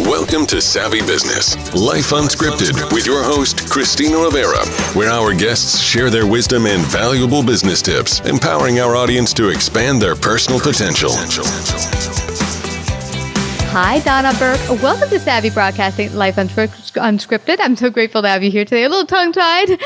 Welcome to Savvy Business, Life Unscripted, with your host, Christina Rivera, where our guests share their wisdom and valuable business tips, empowering our audience to expand their personal potential. Hi, Donna Burke. Welcome to Savvy Broadcasting, Life Unscripted. I'm so grateful to have you here today. A little tongue-tied.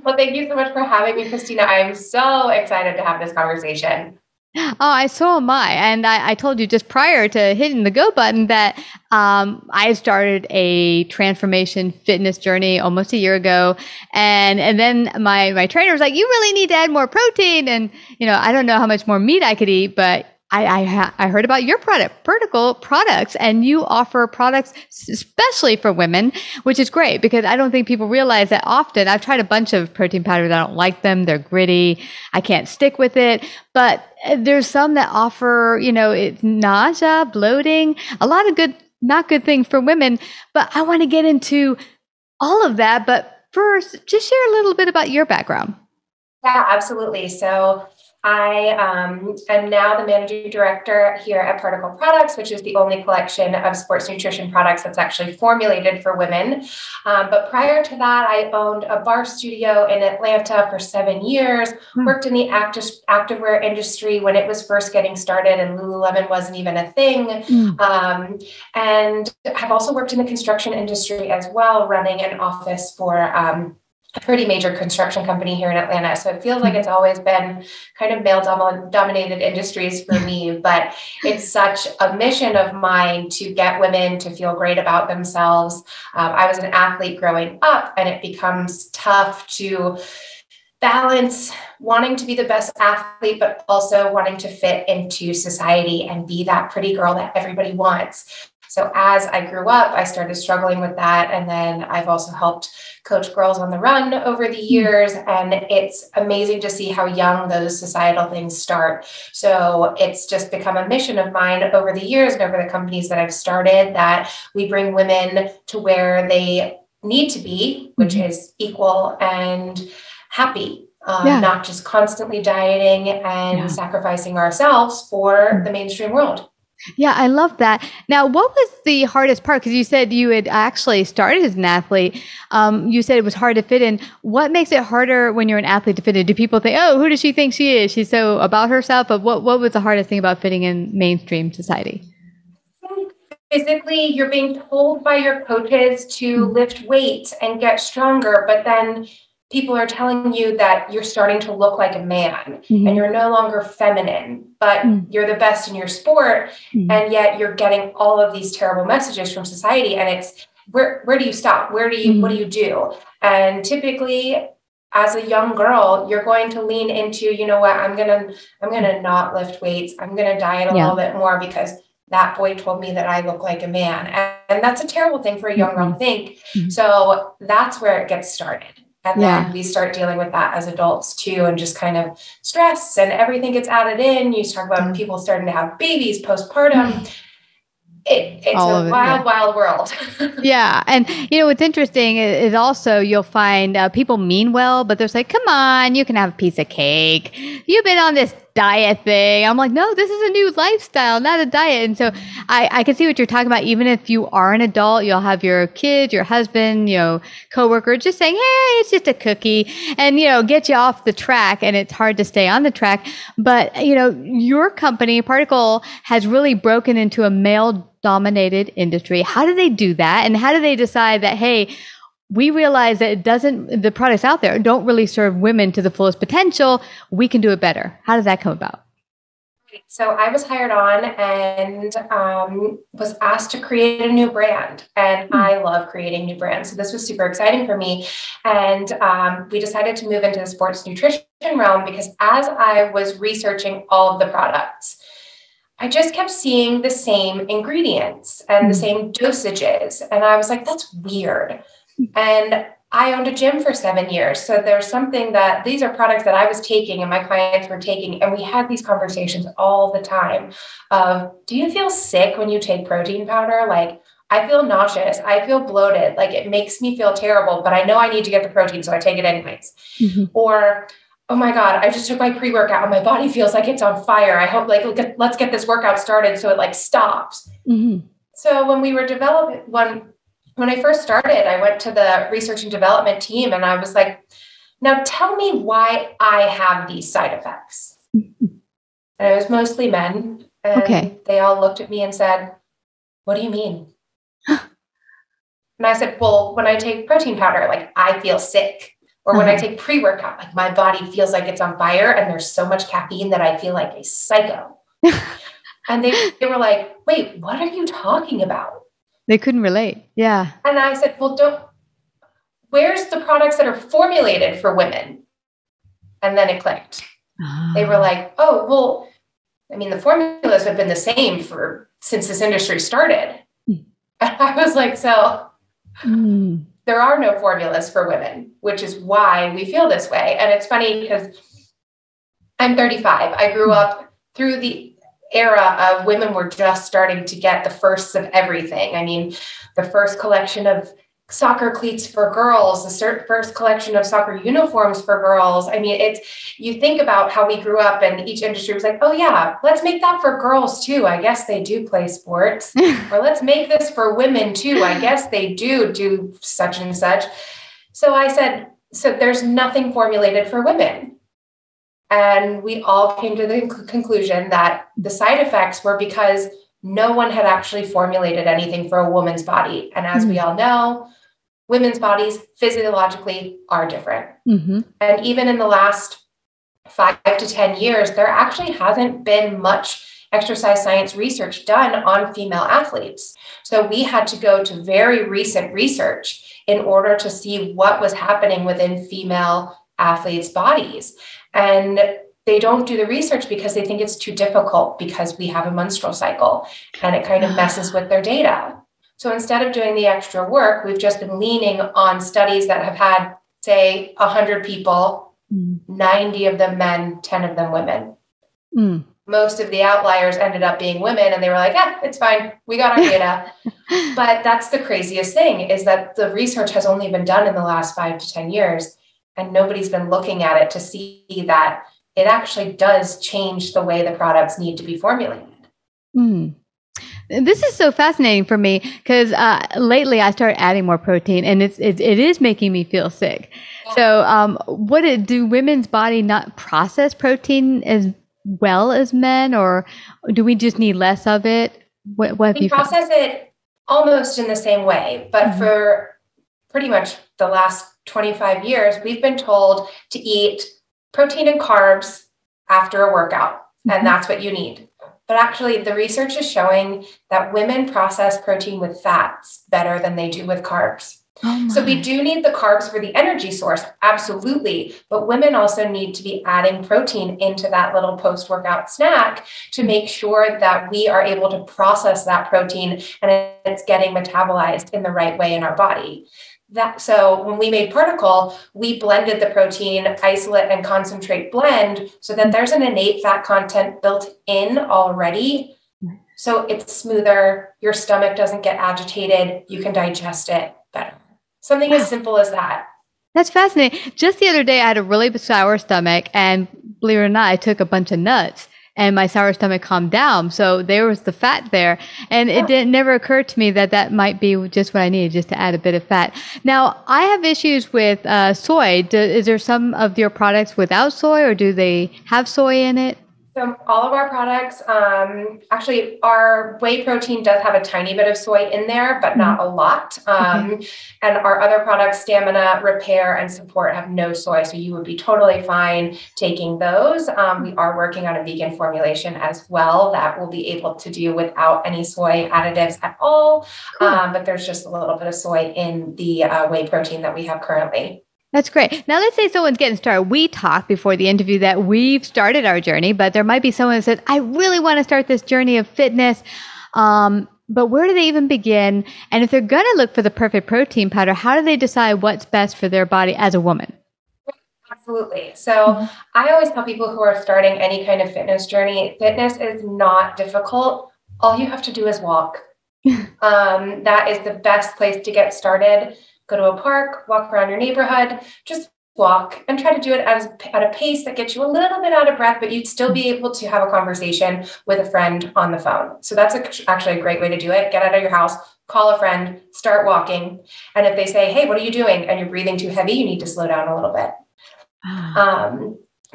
Well, thank you so much for having me, Christina. I'm so excited to have this conversation. Oh, so am I. And I told you just prior to hitting the go button that I started a transformation fitness journey almost a year ago. And then my trainer was like, you really need to add more protein. And, I don't know how much more meat I could eat, but I heard about your Vertical products, and you offer products especially for women, which is great because I don't think people realize that often. I've tried a bunch of protein powders. I don't like them. They're gritty. I can't stick with it. But there's some that offer, it's nausea, bloating, a lot of not good things for women. But I want to get into all of that. But first, just share a little bit about your background. Yeah, absolutely. So I am now the managing director here at Particle Products, which is the only collection of sports nutrition products that's actually formulated for women. But prior to that, I owned a bar studio in Atlanta for 7 years, worked in the activewear industry when it was first getting started and Lululemon wasn't even a thing. And have also worked in the construction industry as well, running an office for a pretty major construction company here in Atlanta. So it feels like it's always been kind of male-dominated industries for me, but it's such a mission of mine to get women to feel great about themselves. I was an athlete growing up, and it becomes tough to balance wanting to be the best athlete, but also wanting to fit into society and be that pretty girl that everybody wants. So as I grew up, I started struggling with that. And then I've also helped coach Girls on the Run over the years. And it's amazing to see how young those societal things start. So it's just become a mission of mine over the years and over the companies that I've started, that we bring women to where they need to be, which is equal and happy. Not just constantly dieting and sacrificing ourselves for the mainstream world. Yeah, I love that. Now, what was the hardest part? Because you said you had actually started as an athlete. You said it was hard to fit in. What makes it harder when you're an athlete to fit in? Do people think, oh, who does she think she is? She's so about herself. But what was the hardest thing about fitting in mainstream society? Physically, you're being told by your coaches to lift weights and get stronger, but then people are telling you that you're starting to look like a man and you're no longer feminine, but you're the best in your sport. And yet you're getting all of these terrible messages from society. And it's, where do you stop? What do you do? And typically as a young girl, you're going to lean into, you know what, I'm going to not lift weights. I'm going to diet a little bit more because that boy told me that I look like a man. And that's a terrible thing for a young girl to think. So that's where it gets started. And then we start dealing with that as adults too, and just kind of stress and everything gets added in. You talk about people starting to have babies postpartum. It's a wild world. Yeah. And, what's interesting is also you'll find people mean well, but they're like, come on, you can have a piece of cake. You've been on this diet thing. I'm like, no, this is a new lifestyle, not a diet. And so I can see what you're talking about. Even if you are an adult, you'll have your kid, your husband, coworker just saying, hey, it's just a cookie, and, get you off the track. And it's hard to stay on the track. But, your company, Particle, has really broken into a male-dominated industry. How do they do that? And how do they decide that, hey, we realize that the products out there don't really serve women to the fullest potential. We can do it better. How does that come about? So I was hired on and was asked to create a new brand. And I love creating new brands. So this was super exciting for me. And we decided to move into the sports nutrition realm because as I was researching all of the products, I just kept seeing the same ingredients and the same dosages. And I was like, that's weird. And I owned a gym for 7 years. So there's something that these are products that I was taking and my clients were taking. And we had these conversations all the time of, do you feel sick when you take protein powder? Like, I feel nauseous. I feel bloated. Like, it makes me feel terrible, but I know I need to get the protein, so I take it anyways. Or, oh my God, I just took my pre-workout and my body feels like it's on fire. I hope, let's get this workout started so it stops. So when we were developing, when I first started, I went to the research and development team and I was like, now tell me why I have these side effects. And it was mostly men. And they all looked at me and said, what do you mean? And I said, well, when I take protein powder, like I feel sick. Or when I take pre-workout, like my body feels like it's on fire and there's so much caffeine that I feel like a psycho. And they were like, wait, what are you talking about? They couldn't relate. Yeah. And I said, well, where's the products that are formulated for women? And then it clicked. They were like, oh, well, I mean, the formulas have been the same since this industry started. And I was like, so there are no formulas for women, which is why we feel this way. And it's funny because I'm 35. I grew up through the era of women were just starting to get the firsts of everything. I mean, the first collection of soccer cleats for girls, the first collection of soccer uniforms for girls. I mean, you think about how we grew up and each industry was like, oh yeah, let's make that for girls too. I guess they do play sports. Or let's make this for women too. I guess they do such and such. So I said, so there's nothing formulated for women. And we all came to the conclusion that the side effects were because no one had actually formulated anything for a woman's body. And as we all know, women's bodies physiologically are different. And even in the last 5 to 10 years, there actually hasn't been much exercise science research done on female athletes. So we had to go to very recent research in order to see what was happening within female athletes' bodies. And they don't do the research because they think it's too difficult because we have a menstrual cycle and it kind of messes with their data. So instead of doing the extra work, we've just been leaning on studies that have had, say, 100 people, 90 of them men, 10 of them women. Most of the outliers ended up being women and they were like, yeah, it's fine. We got our data. But that's the craziest thing is that the research has only been done in the last 5 to 10 years and nobody's been looking at it to see that it actually does change the way the products need to be formulated. This is so fascinating for me because lately I started adding more protein and it is making me feel sick. Yeah. So do women's body not process protein as well as men, or do we just need less of it? What have you found? We process it almost in the same way, but for pretty much the last 25 years, we've been told to eat protein and carbs after a workout, and that's what you need. But actually, the research is showing that women process protein with fats better than they do with carbs. So we do need the carbs for the energy source, absolutely. But women also need to be adding protein into that little post-workout snack to make sure that we are able to process that protein and it's getting metabolized in the right way in our body. So when we made Particle, we blended the protein isolate and concentrate blend so that there's an innate fat content built in already. So it's smoother. Your stomach doesn't get agitated. You can digest it better. Something as simple as that. That's fascinating. Just the other day, I had a really sour stomach, and believe it or not, I took a bunch of nuts. And my sour stomach calmed down. So there was the fat there. And it never occurred to me that might be just what I needed, just to add a bit of fat. Now, I have issues with soy. Is there some of your products without soy, or do they have soy in it? So all of our products, actually our whey protein does have a tiny bit of soy in there, but not a lot. And our other products, Stamina, Repair, and Support, have no soy. So you would be totally fine taking those. We are working on a vegan formulation as well that we'll be able to do without any soy additives at all. But there's just a little bit of soy in the whey protein that we have currently. That's great. Now, let's say someone's getting started. We talked before the interview that we've started our journey, but there might be someone that said, I really want to start this journey of fitness, but where do they even begin? And if they're going to look for the perfect protein powder, how do they decide what's best for their body as a woman? Absolutely. So I always tell people who are starting any kind of fitness journey, fitness is not difficult. All you have to do is walk. That is the best place to get started. Go to a park, walk around your neighborhood, just walk and try to do it at a pace that gets you a little bit out of breath, but you'd still be able to have a conversation with a friend on the phone. So that's actually a great way to do it. Get out of your house, call a friend, start walking. And if they say, hey, what are you doing? And you're breathing too heavy, you need to slow down a little bit.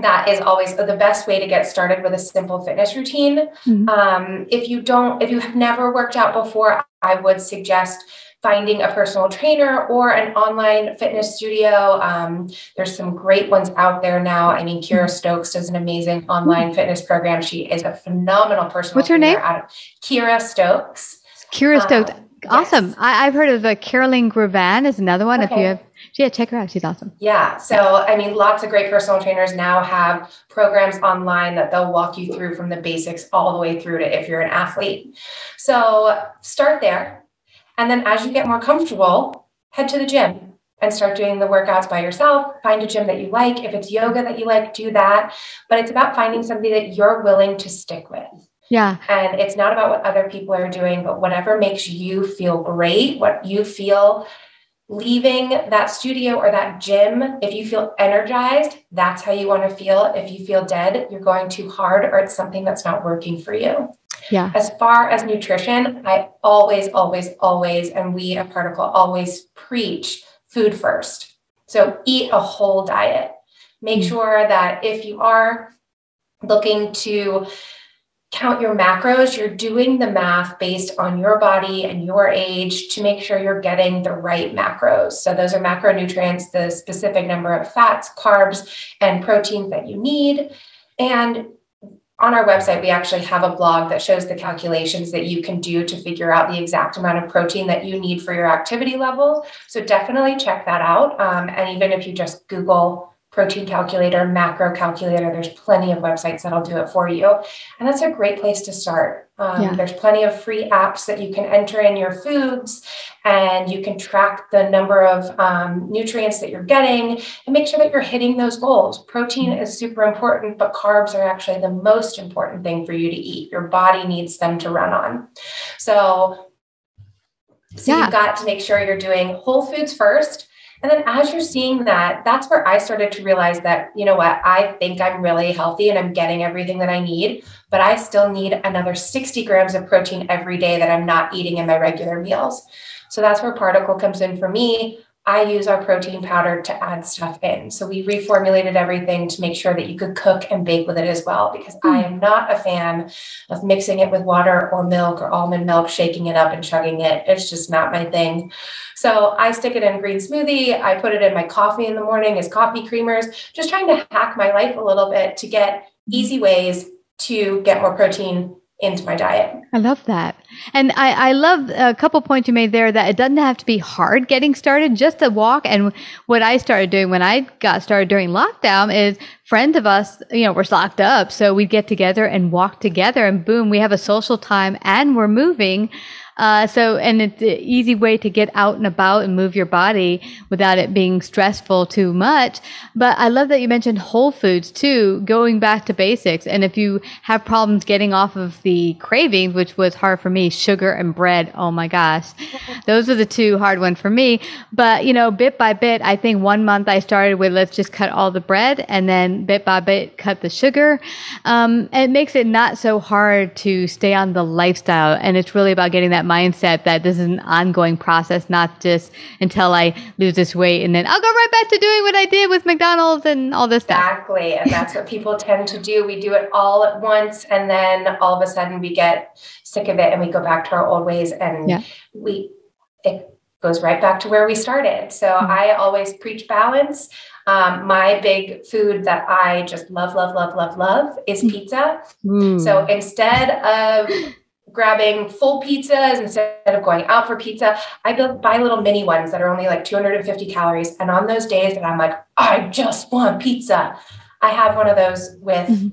That is always the best way to get started with a simple fitness routine. If you have never worked out before, I would suggest finding a personal trainer or an online fitness studio. There's some great ones out there now. I mean, Kira Stokes does an amazing online fitness program. She is a phenomenal personal What's her name? Kira Stokes. Kira Stokes. Awesome. Yes. I've heard of Caroline Gravan is another one. Okay. If you have, yeah, check her out. She's awesome. Yeah. So, I mean, lots of great personal trainers now have programs online that they'll walk you through from the basics all the way through to if you're an athlete. So start there. And then as you get more comfortable, head to the gym and start doing the workouts by yourself. Find a gym that you like. If it's yoga that you like, do that. But it's about finding something that you're willing to stick with. Yeah. And it's not about what other people are doing, but whatever makes you feel great, what you feel leaving that studio or that gym. If you feel energized, that's how you want to feel. If you feel dead, you're going too hard or it's something that's not working for you. Yeah. As far as nutrition, I always, and we at Particle always preach food first. So eat a whole diet. Make sure that if you are looking to count your macros, you're doing the math based on your body and your age to make sure you're getting the right macros. So those are macronutrients, the specific number of fats, carbs, and proteins that you need. And on our website, we actually have a blog that shows the calculations that you can do to figure out the exact amount of protein that you need for your activity level. So definitely check that out. And even if you just Google protein calculator, macro calculator, there's plenty of websites that'll do it for you. And that's a great place to start. There's plenty of free apps that you can enter in your foods and you can track the number of nutrients that you're getting and make sure that you're hitting those goals. Protein is super important, but carbs are actually the most important thing for you to eat. Your body needs them to run on. So you've got to make sure you're doing whole foods first. And then as you're seeing that, that's where I started to realize that, you know what, I think I'm really healthy and I'm getting everything that I need, but I still need another 60 grams of protein every day that I'm not eating in my regular meals. So that's where Particle comes in for me. I use our protein powder to add stuff in. So we reformulated everything to make sure that you could cook and bake with it as well, because I am not a fan of mixing it with water or milk or almond milk, shaking it up and chugging it. It's just not my thing. So I stick it in green smoothie. I put it in my coffee in the morning as coffee creamers, just trying to hack my life a little bit to get easy ways to get more protein into my diet. I love that. And I love a couple points you made there that it doesn't have to be hard getting started, just a walk. And what I started doing when I got started during lockdown is friends of us, we're locked up. So we get together and walk together and boom, we have a social time and we're moving. And it's an easy way to get out and about and move your body without it being stressful too much. But I love that you mentioned whole foods too, going back to basics. And if you have problems getting off of the cravings, which was hard for me, sugar and bread, oh my gosh, those are the two hard ones for me. But, bit by bit, I think 1 month I started with, let's just cut all the bread, and then bit by bit, cut the sugar. It makes it not so hard to stay on the lifestyle. And it's really about getting that mindset that this is an ongoing process, not just until I lose this weight and then I'll go right back to doing what I did with McDonald's and all this stuff. Exactly. And that's what people tend to do. We do it all at once and then all of a sudden we get sick of it and we go back to our old ways and it goes right back to where we started. So I always preach balance. My big food that I just love is pizza. So instead of grabbing full pizzas, instead of going out for pizza, I buy little mini ones that are only like 250 calories. And on those days that I'm like, I just want pizza, I have one of those with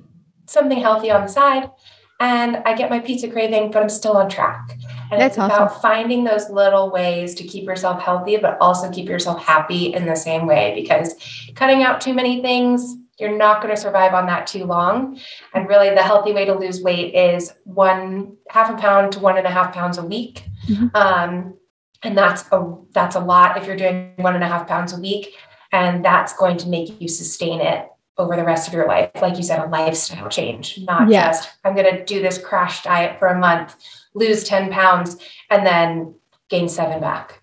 something healthy on the side and I get my pizza craving, but I'm still on track. And it's about finding those little ways to keep yourself healthy, but also keep yourself happy in the same way, because cutting out too many things, you're not going to survive on that too long. And really the healthy way to lose weight is 1/2 pound to 1.5 pounds a week. And that's a lot if you're doing 1.5 pounds a week. And that's going to make you sustain it over the rest of your life. Like you said, a lifestyle change, not just, I'm going to do this crash diet for a month, lose 10 pounds, and then gain 7 back.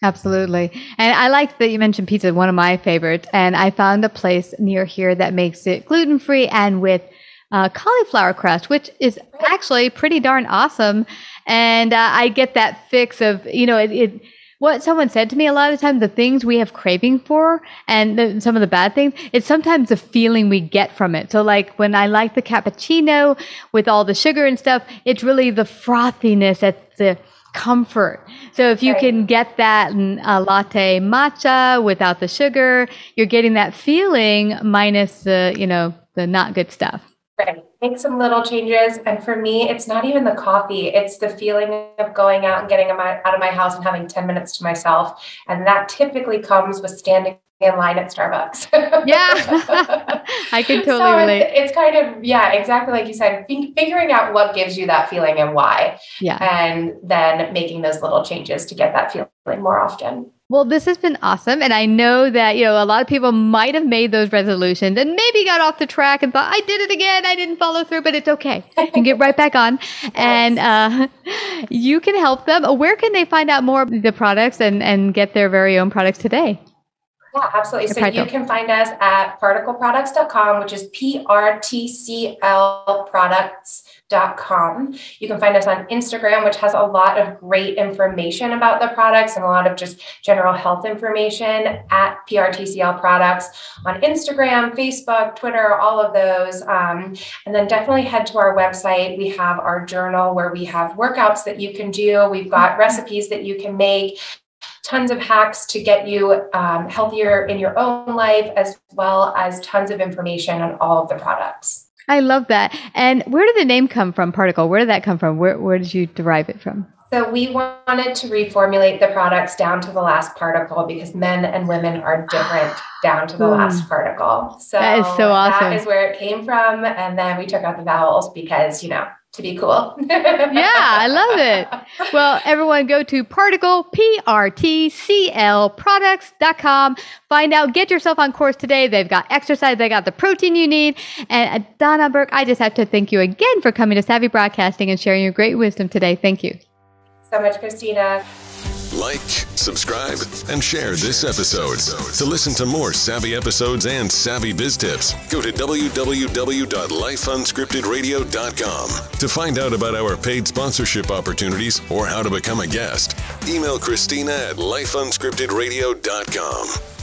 Absolutely. And I like that you mentioned pizza, one of my favorites. And I found a place near here that makes it gluten-free and with cauliflower crust, which is actually pretty darn awesome. And I get that fix of, what someone said to me a lot of the time, the things we have craving for and some of the bad things, it's sometimes the feeling we get from it. So like when I like the cappuccino with all the sugar and stuff, it's really the frothiness, that's the comfort. So if you can get that in a latte matcha without the sugar, you're getting that feeling minus the not good stuff. Right. Make some little changes. And for me, it's not even the coffee. It's the feeling of going out and getting out of my house and having 10 minutes to myself. And that typically comes with standing in line at Starbucks. Yeah, I can totally relate. It's kind of, exactly like you said, figuring out what gives you that feeling and why. Yeah. And then making those little changes to get that feeling more often. Well, this has been awesome. And I know that, a lot of people might have made those resolutions and maybe got off the track and thought, I did it again. I didn't follow through, but it's okay. You can get right back on. Yes. And you can help them. Where can they find out more of the products and get their very own products today? Yeah, absolutely. So you can find us at particleproducts.com, which is PRTCL products.com. You can find us on Instagram, which has a lot of great information about the products and a lot of just general health information at PRTCL products on Instagram, Facebook, Twitter, all of those. And then definitely head to our website. We have our journal where we have workouts that you can do. We've got recipes that you can make. Tons of hacks to get you healthier in your own life, as well as tons of information on all of the products. I love that. And where did the name come from, Particle? Where did that come from? Where did you derive it from? So we wanted to reformulate the products down to the last particle because men and women are different down to the last particle. So that is so awesome. That is where it came from. And then we took out the vowels because, to be cool. Yeah, I love it. Well, everyone go to PRTCL products.com. Find out, get yourself on course today. They've got exercise, they got the protein you need. And Donna Burke, I just have to thank you again for coming to Savvy Broadcasting and sharing your great wisdom today. Thank you so much, Christina. Like, subscribe, and share this episode. To listen to more Savvy episodes and Savvy Biz Tips, go to www.lifeunscriptedradio.com. To find out about our paid sponsorship opportunities or how to become a guest, email Christina at lifeunscriptedradio.com.